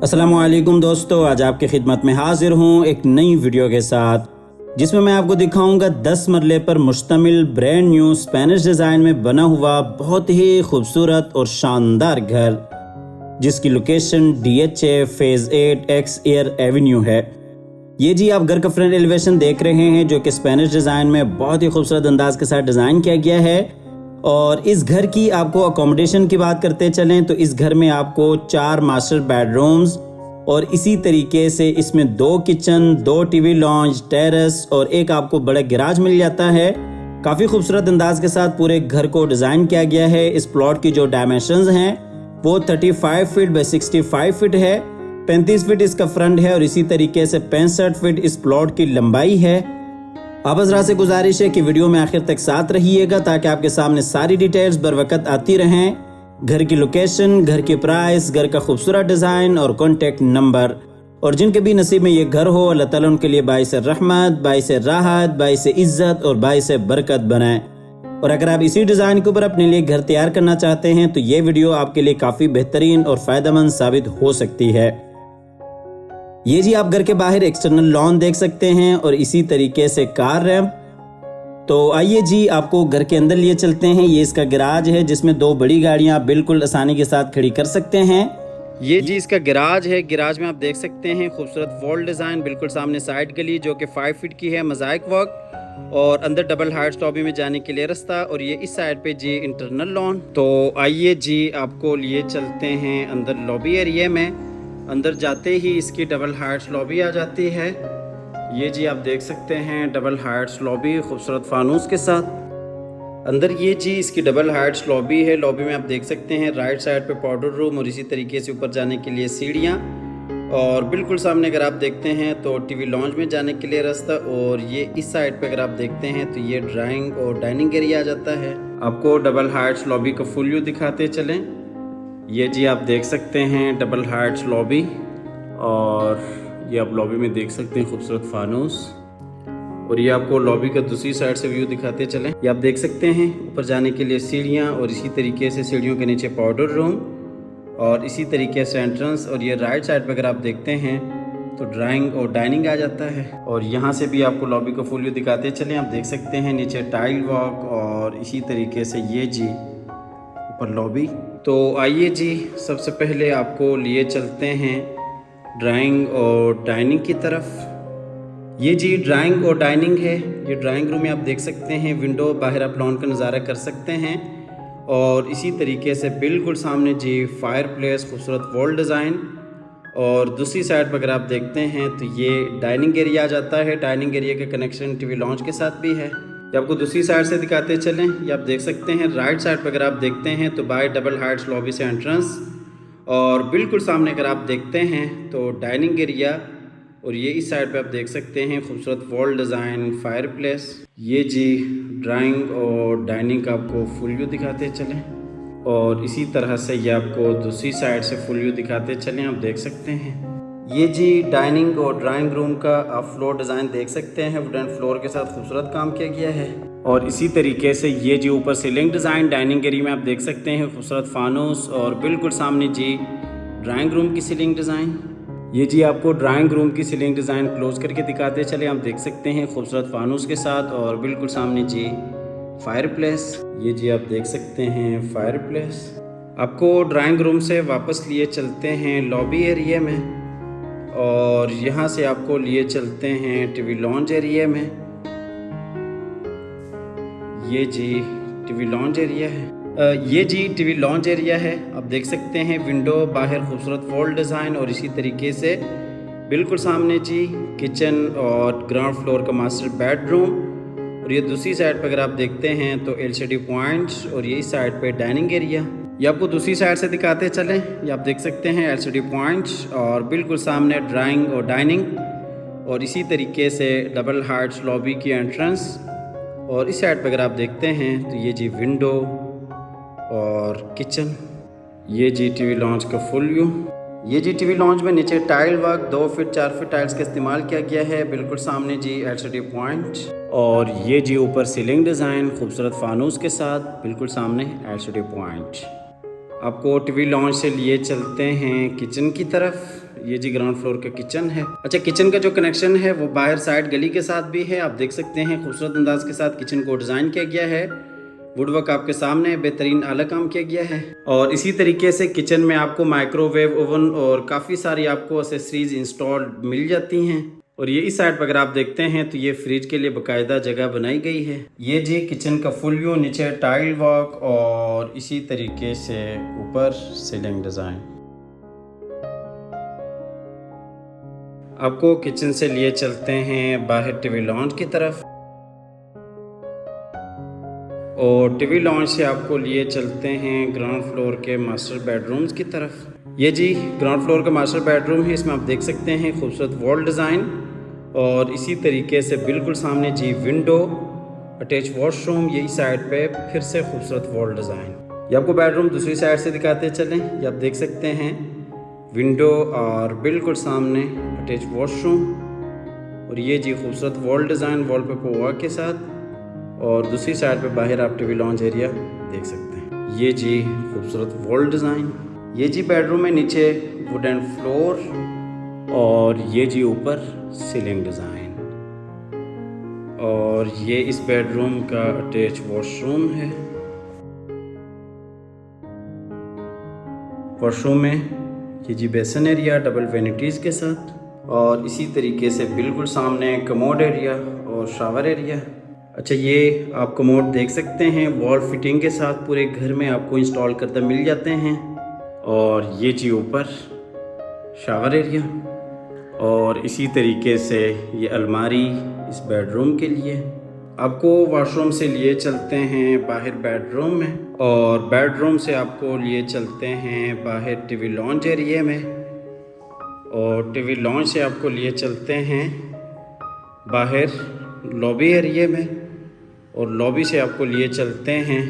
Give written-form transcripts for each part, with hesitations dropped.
अस्सलामुअलैकुम दोस्तों, आज आपकी खिदमत में हाजिर हूँ एक नई वीडियो के साथ जिसमें मैं आपको दिखाऊंगा 10 मरले पर मुश्तमिल ब्रांड न्यू स्पेनिश डिज़ाइन में बना हुआ बहुत ही खूबसूरत और शानदार घर जिसकी location DHA phase 8 x air Avenue है। ये जी आप घर का फ्रंट एलिवेशन देख रहे हैं जो कि स्पेनिश डिज़ाइन में बहुत ही खूबसूरत अंदाज के साथ डिज़ाइन किया गया है। और इस घर की आपको अकोमोडेशन की बात करते चलें तो इस घर में आपको 4 मास्टर बेडरूम्स और इसी तरीके से इसमें 2 किचन, 2 टीवी लॉन्ज, टेरेस और एक आपको बड़ा गैराज मिल जाता है। काफ़ी खूबसूरत अंदाज के साथ पूरे घर को डिज़ाइन किया गया है। इस प्लॉट की जो डायमेंशंस हैं वो 35 फीट बाई 65 फीट है। 35 फीट इसका फ्रंट है और इसी तरीके से 65 फीट इस प्लॉट की लंबाई है। आप हज़रात से गुजारिश है कि वीडियो में आखिर तक साथ रहिएगा ताकि आपके सामने सारी डिटेल्स बर वक्त आती रहें। घर की लोकेशन, घर की प्राइस, घर का खूबसूरत डिज़ाइन और कॉन्टेक्ट नंबर। और जिनके भी नसीब में ये घर हो अल्लाह ताला उनके लिए बाइस रहमत, बाइस राहत, बाइस इज़्ज़त और बाइस बरकत बनाए। और अगर आप इसी डिज़ाइन के ऊपर अपने लिए घर तैयार करना चाहते हैं तो ये वीडियो आपके लिए काफ़ी बेहतरीन और फ़ायदेमंद साबित हो सकती है। ये जी आप घर के बाहर एक्सटर्नल लॉन देख सकते हैं और इसी तरीके से कार रैंप। तो आइए जी आपको घर के अंदर लिए चलते हैं। ये इसका गैराज है जिसमें 2 बड़ी गाड़ियां आप बिल्कुल आसानी के साथ खड़ी कर सकते हैं। ये जी इसका गैराज है। गैराज में आप देख सकते हैं खूबसूरत वॉल डिज़ाइन, बिल्कुल सामने साइड गली जो कि 5 फीट की है, मोज़ाइक वर्क और अंदर डबल हार्ट लॉबी में जाने के लिए रास्ता। और ये इस साइड पे जी इंटरनल लॉन। तो आइए जी आपको लिए चलते हैं अंदर लॉबी एरिया में। अंदर जाते ही इसकी डबल हार्ट्स लॉबी आ जाती है। ये जी आप देख सकते हैं डबल हार्ट्स लॉबी खूबसूरत फानूस के साथ। अंदर ये जी इसकी डबल हार्ट्स लॉबी है। लॉबी में आप देख सकते हैं राइट साइड पे पाउडर रूम और इसी तरीके से ऊपर जाने के लिए सीढ़ियाँ। और बिल्कुल सामने अगर आप देखते हैं तो टीवी लॉन्ज में जाने के लिए रास्ता। और ये इस साइड पे अगर आप देखते हैं तो ये ड्राइंग और डाइनिंग एरिया आ जाता है। आपको डबल हार्ट्स लॉबी का फुल व्यू दिखाते चलें। ये जी आप देख सकते हैं डबल हार्ट्स लॉबी और ये आप लॉबी में देख सकते हैं खूबसूरत फानूस। और ये आपको लॉबी का दूसरी साइड से व्यू दिखाते चलें। ये आप देख सकते हैं ऊपर जाने के लिए सीढ़ियाँ और इसी तरीके से सीढ़ियों के नीचे पाउडर रूम और इसी तरीके से एंट्रेंस। और ये राइट साइड पर अगर आप देखते हैं तो ड्राइंग और डाइनिंग आ जाता है। और यहाँ से भी आपको लॉबी का फुल व्यू दिखाते चलें। आप देख सकते हैं नीचे टाइल वॉक और इसी तरीके से ये जी ऊपर लॉबी। तो आइए जी सबसे पहले आपको लिए चलते हैं ड्राइंग और डाइनिंग की तरफ। ये जी ड्राइंग और डाइनिंग है। ये ड्राइंग रूम में आप देख सकते हैं विंडो, बाहर आप लॉन का नज़ारा कर सकते हैं। और इसी तरीके से बिल्कुल सामने जी फायर प्लेस, खूबसूरत वॉल डिज़ाइन। और दूसरी साइड पर अगर आप देखते हैं तो ये डाइनिंग एरिया आ जाता है। डाइनिंग एरिया का कनेक्शन टीवी लॉन्च के साथ भी है। ये आपको दूसरी साइड से दिखाते चलें। ये आप देख सकते हैं राइट साइड पर अगर आप देखते हैं तो बाय डबल हार्ट्स लॉबी से एंट्रेंस। और बिल्कुल सामने अगर आप देखते हैं तो डाइनिंग एरिया। और ये इस साइड पे आप देख सकते हैं खूबसूरत वॉल डिज़ाइन, फायर प्लेस। ये जी ड्राइंग और डाइनिंग का आपको फुल व्यू दिखाते चलें। और इसी तरह से ये आपको दूसरी साइड से फुल व्यू दिखाते चलें। आप देख सकते हैं ये जी डाइनिंग और ड्राइंग रूम का आप फ्लोर डिज़ाइन देख सकते हैं। वुडन फ्लोर के साथ खूबसूरत काम किया गया है। और इसी तरीके से ये जी ऊपर सीलिंग डिज़ाइन डाइनिंग एरिया में आप देख सकते हैं खूबसूरत फानूस। और बिल्कुल सामने जी ड्राइंग रूम की सीलिंग डिज़ाइन। ये जी आपको ड्राइंग रूम की सीलिंग डिज़ाइन क्लोज करके दिखाते चले। आप देख सकते हैं खूबसूरत फानूस के साथ। और बिल्कुल सामने जी फायर प्लेस। ये जी आप देख सकते हैं फायर प्लेस। आपको ड्राइंग रूम से वापस लिए चलते हैं लॉबी एरिया में। और यहाँ से आपको लिए चलते हैं टीवी लॉन्ज एरिया में। ये जी टीवी लॉन्ज एरिया है। ये जी टीवी लॉन्ज एरिया है। आप देख सकते हैं विंडो, बाहर खूबसूरत वॉल डिज़ाइन और इसी तरीके से बिल्कुल सामने जी किचन और ग्राउंड फ्लोर का मास्टर बेडरूम। और ये दूसरी साइड पर अगर आप देखते हैं तो LCD पॉइंट्स। और ये इस साइड पे डाइनिंग एरिया। ये आपको दूसरी साइड से दिखाते चलें। ये आप देख सकते हैं LCD पॉइंट्स और बिल्कुल सामने ड्राइंग और डाइनिंग। और इसी तरीके से डबल हार्ट्स लॉबी की एंट्रेंस। और इस साइड पर अगर आप देखते हैं तो ये जी विंडो और किचन। ये जी टीवी लॉन्च का फुल व्यू। ये जी टीवी लॉन्च में नीचे tile work 2 feet 4 feet tiles का इस्तेमाल किया गया है। बिल्कुल सामने जी LCD पॉइंट। और ये जी ऊपर सीलिंग डिज़ाइन खूबसूरत फानूस के साथ, बिल्कुल सामने LCD पॉइंट। आपको टीवी लॉन्च से लिए चलते हैं किचन की तरफ। ये जी ग्राउंड फ्लोर का किचन है। अच्छा, किचन का जो कनेक्शन है वो बाहर साइड गली के साथ भी है। आप देख सकते हैं खूबसूरत अंदाज के साथ किचन को डिज़ाइन किया गया है। वुडवर्क आपके सामने बेहतरीन आला काम किया गया है। और इसी तरीके से किचन में आपको माइक्रोवेव ओवन और काफ़ी सारी आपको एसेसरीज इंस्टॉल मिल जाती हैं। और ये इस साइड पर अगर आप देखते हैं तो ये फ्रिज के लिए बाकायदा जगह बनाई गई है। ये जी किचन का फुल व्यू, नीचे टाइल वर्क और इसी तरीके से ऊपर सीलिंग डिज़ाइन। आपको किचन से लिए चलते हैं बाहर टीवी लॉन्च की तरफ और टीवी लॉन्च से आपको लिए चलते हैं ग्राउंड फ्लोर के मास्टर बेडरूम्स की तरफ। ये जी ग्राउंड फ्लोर का मास्टर बेडरूम है। इसमें आप देख सकते हैं खूबसूरत वॉल डिज़ाइन और इसी तरीके से बिल्कुल सामने जी विंडो, अटैच वॉशरूम, यही साइड पे फिर से खूबसूरत वॉल डिज़ाइन। ये आपको बेडरूम दूसरी साइड से दिखाते चलें। ये आप देख सकते हैं विंडो और बिल्कुल सामने अटैच वॉशरूम और ये जी खूबसूरत वॉल डिज़ाइन वॉलपेपर वर्क के साथ। और दूसरी साइड पे बाहर आप टीवी लॉन्च एरिया देख सकते हैं। ये जी खूबसूरत वॉल डिज़ाइन। ये जी बेडरूम में नीचे वुडन फ्लोर और ये जी ऊपर सीलिंग डिज़ाइन। और ये इस बेडरूम का अटैच वॉशरूम है। वॉशरूम में ये जी बेसन एरिया डबल वेनिटीज़ के साथ और इसी तरीके से बिल्कुल सामने कमोड एरिया और शावर एरिया। अच्छा, ये आप कमोड देख सकते हैं वॉल फिटिंग के साथ पूरे घर में आपको इंस्टॉल करते मिल जाते हैं। और ये जी ऊपर शावर एरिया और इसी तरीके से ये अलमारी इस बेडरूम के लिए। आपको वॉशरूम से लिए चलते हैं बाहर बेडरूम में और बेडरूम से आपको लिए चलते हैं बाहर टीवी लॉन्च एरिया में और टीवी लॉन्च से आपको लिए चलते हैं बाहर लॉबी एरिया में और लॉबी से आपको लिए चलते हैं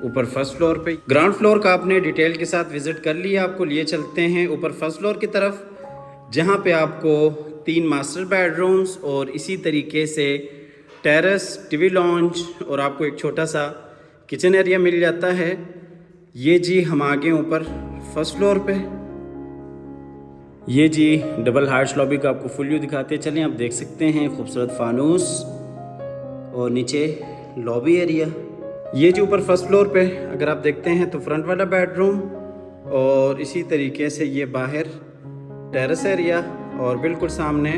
ऊपर फर्स्ट फ्लोर पे। ग्राउंड फ्लोर का आपने डिटेल के साथ विजिट कर लिया। आपको लिए चलते हैं ऊपर फर्स्ट फ्लोर की तरफ जहाँ पे आपको 3 मास्टर बेडरूम्स और इसी तरीके से टेरेस, टीवी लॉन्च और आपको एक छोटा सा किचन एरिया मिल जाता है। ये जी हम आगे ऊपर फर्स्ट फ्लोर पे। ये जी डबल हार्ट्स लॉबी का आपको फुल व्यू दिखाते चलें। आप देख सकते हैं खूबसूरत फानूस और नीचे लॉबी एरिया। ये जी ऊपर फर्स्ट फ्लोर पे अगर आप देखते हैं तो फ्रंट वाला बेडरूम और इसी तरीके से ये बाहर टेरेस एरिया और बिल्कुल सामने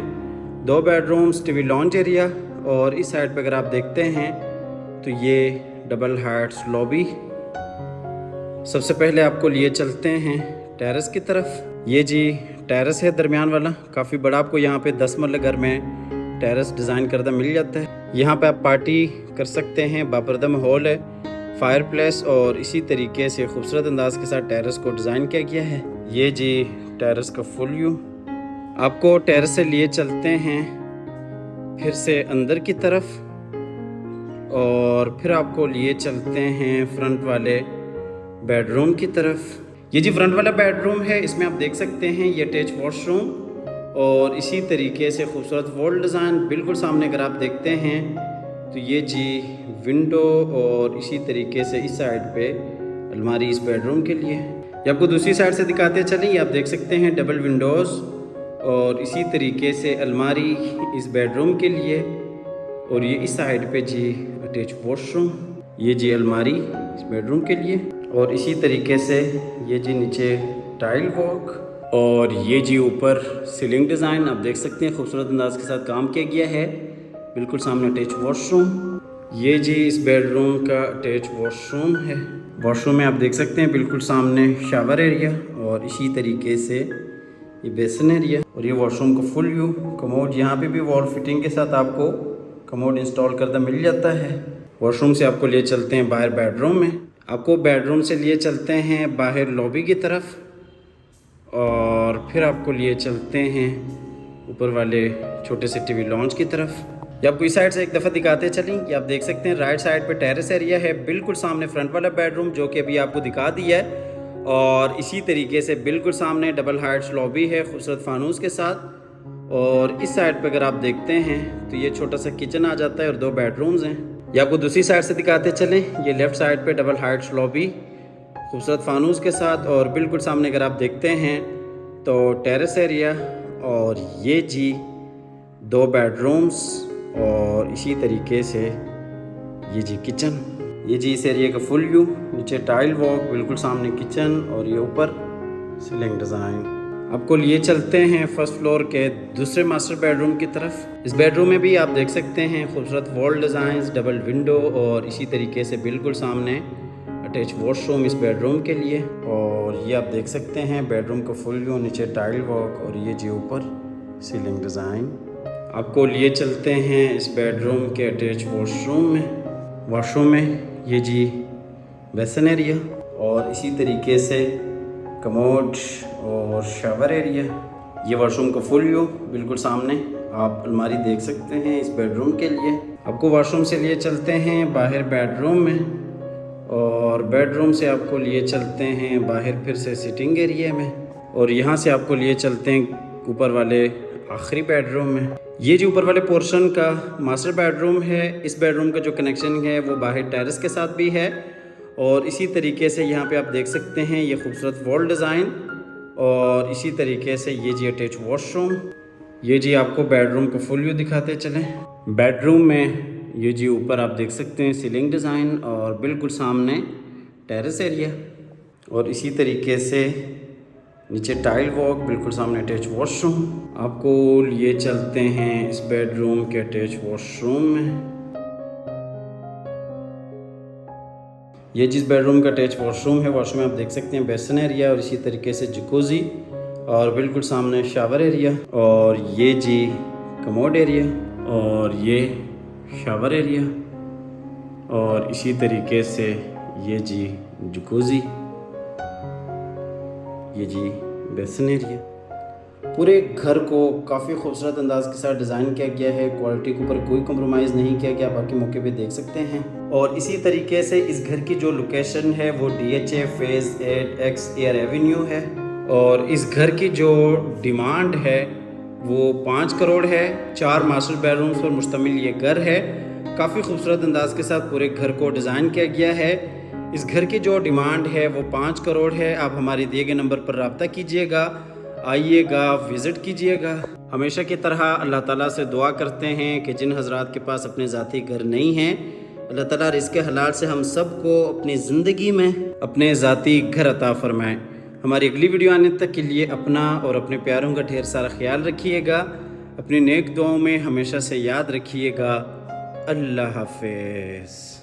2 बेडरूम्स, टीवी लॉन्च एरिया और इस साइड पे अगर आप देखते हैं तो ये डबल हार्ट्स लॉबी। सबसे पहले आपको लिए चलते हैं टेरेस की तरफ। ये जी टेरेस है दरमियान वाला, काफ़ी बड़ा। आपको यहाँ पे 10 मरला घर में टेरेस डिज़ाइन करदा मिल जाता है। यहाँ पे आप पार्टी कर सकते हैं। बापर्दा माहौल है, फायर प्लेस और इसी तरीके से खूबसूरत अंदाज के साथ टेरेस को डिज़ाइन किया गया है। ये जी टेरेस का फुल व्यू। आपको टेरेस से लिए चलते हैं फिर से अंदर की तरफ और फिर आपको लिए चलते हैं फ्रंट वाले बेडरूम की तरफ। ये जी फ्रंट वाला बेडरूम है। इसमें आप देख सकते हैं ये अटैच वॉशरूम और इसी तरीके से खूबसूरत वॉल डिज़ाइन। बिल्कुल सामने अगर आप देखते हैं तो ये जी विंडो और इसी तरीके से इस साइड पे अलमारी इस बेडरूम के लिए। ये आपको दूसरी साइड से दिखाते चलें। ये आप देख सकते हैं डबल विंडोज़ और इसी तरीके से अलमारी इस बेडरूम के लिए और ये इस साइड पे जी अटैच वॉशरूम। ये जी अलमारी इस बेडरूम के लिए और इसी तरीके से ये जी नीचे टाइल वर्क और ये जी ऊपर सीलिंग डिज़ाइन। आप देख सकते हैं खूबसूरत अंदाज के साथ काम किया गया है। बिल्कुल सामने अटैच वॉशरूम। ये जी इस बेडरूम का अटैच वॉशरूम है। वॉशरूम में आप देख सकते हैं बिल्कुल सामने शावर एरिया और इसी तरीके से ये बेसन एरिया और ये वॉशरूम का फुल व्यू। कमोड यहाँ पे भी वॉल फिटिंग के साथ आपको कमोड इंस्टॉल करता मिल जाता है। वॉशरूम से आपको लिए चलते हैं बाहर बेडरूम में। आपको बेडरूम से लिए चलते हैं बाहर लॉबी की तरफ और फिर आपको लिए चलते हैं ऊपर वाले छोटे से टीवी लॉन्च की तरफ। ये आपको इस साइड से एक दफ़ा दिखाते चलें। ये आप देख सकते हैं राइट साइड पे टेरेस एरिया है। बिल्कुल सामने फ्रंट वाला बेडरूम जो कि अभी आपको दिखा दिया है और इसी तरीके से बिल्कुल सामने डबल हार्ट्स लॉबी है खूबसूरत फानूस के साथ। और इस साइड पे अगर आप देखते हैं तो ये छोटा सा किचन आ जाता है और 2 बेडरूम्स हैं। ये आपको दूसरी साइड से दिखाते चलें। ये लेफ़्ट साइड पे डबल हार्ट्स लॉबी खूबसूरत फानूस के साथ। और बिल्कुल सामने अगर आप देखते हैं तो टेरेस एरिया, और ये जी 2 बेडरूम्स, और इसी तरीके से ये जी किचन। ये जी इस एरिया का फुल व्यू, नीचे टाइल वॉक, बिल्कुल सामने किचन, और ये ऊपर सीलिंग डिज़ाइन। आपको लिए चलते हैं फर्स्ट फ्लोर के दूसरे मास्टर बेडरूम की तरफ। इस बेडरूम में भी आप देख सकते हैं खूबसूरत वॉल डिज़ाइंस, डबल विंडो, और इसी तरीके से बिल्कुल सामने अटैच वॉशरूम इस बेडरूम के लिए। और ये आप देख सकते हैं बेडरूम का फुल व्यू, नीचे टाइल वॉक, और ये जी ऊपर सीलिंग डिज़ाइन। आपको लिए चलते हैं इस बेडरूम के अटैच वॉशरूम में ये जी बेसन एरिया, और इसी तरीके से कमोड और शावर एरिया। ये वॉशरूम का फुल व्यू, बिल्कुल सामने आप अलमारी देख सकते हैं इस बेडरूम के लिए। आपको वॉशरूम से लिए चलते हैं बाहर बेडरूम में, और बेडरूम से आपको लिए चलते हैं बाहर फिर से सिटिंग एरिया में, और यहाँ से आपको लिए चलते हैं ऊपर वाले आखिरी बेडरूम में। ये जो ऊपर वाले पोर्शन का मास्टर बेडरूम है, इस बेडरूम का जो कनेक्शन है वो बाहर टेरेस के साथ भी है, और इसी तरीके से यहाँ पे आप देख सकते हैं ये खूबसूरत वॉल डिज़ाइन, और इसी तरीके से ये जी अटैच वॉशरूम। ये जी आपको बेडरूम को फुल व्यू दिखाते चलें। बेडरूम में ये जी ऊपर आप देख सकते हैं सीलिंग डिज़ाइन, और बिल्कुल सामने टेरेस एरिया, और इसी तरीके से नीचे टाइल वॉक, बिल्कुल सामने अटैच वॉशरूम। आपको लिए चलते हैं इस बेडरूम के अटैच वॉशरूम में। ये जिस बेडरूम का अटैच वॉशरूम है, वॉशरूम में आप देख सकते हैं बेसन एरिया, और इसी तरीके से जकूज़ी, और बिल्कुल सामने शावर एरिया, और ये जी कमोड एरिया, और ये शावर एरिया, और इसी तरीके से ये जी जकूज़ी, ये जी बेसन एरिया। पूरे घर को काफ़ी खूबसूरत अंदाज के साथ डिज़ाइन किया गया है। क्वालिटी के ऊपर कोई कम्प्रोमाइज़ नहीं किया गया, बाकी मौके पे देख सकते हैं। और इसी तरीके से इस घर की जो लोकेशन है वो DHA phase 8X air Avenue है, और इस घर की जो डिमांड है वो 5 करोड़ है। 4 मास्टर बेडरूम्स पर मुश्तमिल ये घर है। काफ़ी खूबसूरत अंदाज के साथ पूरे घर को डिज़ाइन किया गया है। इस घर की जो डिमांड है वो 5 करोड़ है। आप हमारे दिए गए नंबर पर रब्ता कीजिएगा, आइएगा, विज़िट कीजिएगा। हमेशा की तरह अल्लाह ताला से दुआ करते हैं कि जिन हज़रात के पास अपने ज़ाती घर नहीं हैं, अल्लाह ताला रिज़्क़ हलाल से हम सब को अपनी ज़िंदगी में अपने ज़ाती घर अता फ़रमाएँ। हमारी अगली वीडियो आने तक के लिए अपना और अपने प्यारों का ढेर सारा ख्याल रखिएगा। अपनी नेक दुआओं में हमेशा से याद रखिएगा। अल्लाह हाफ़िज़।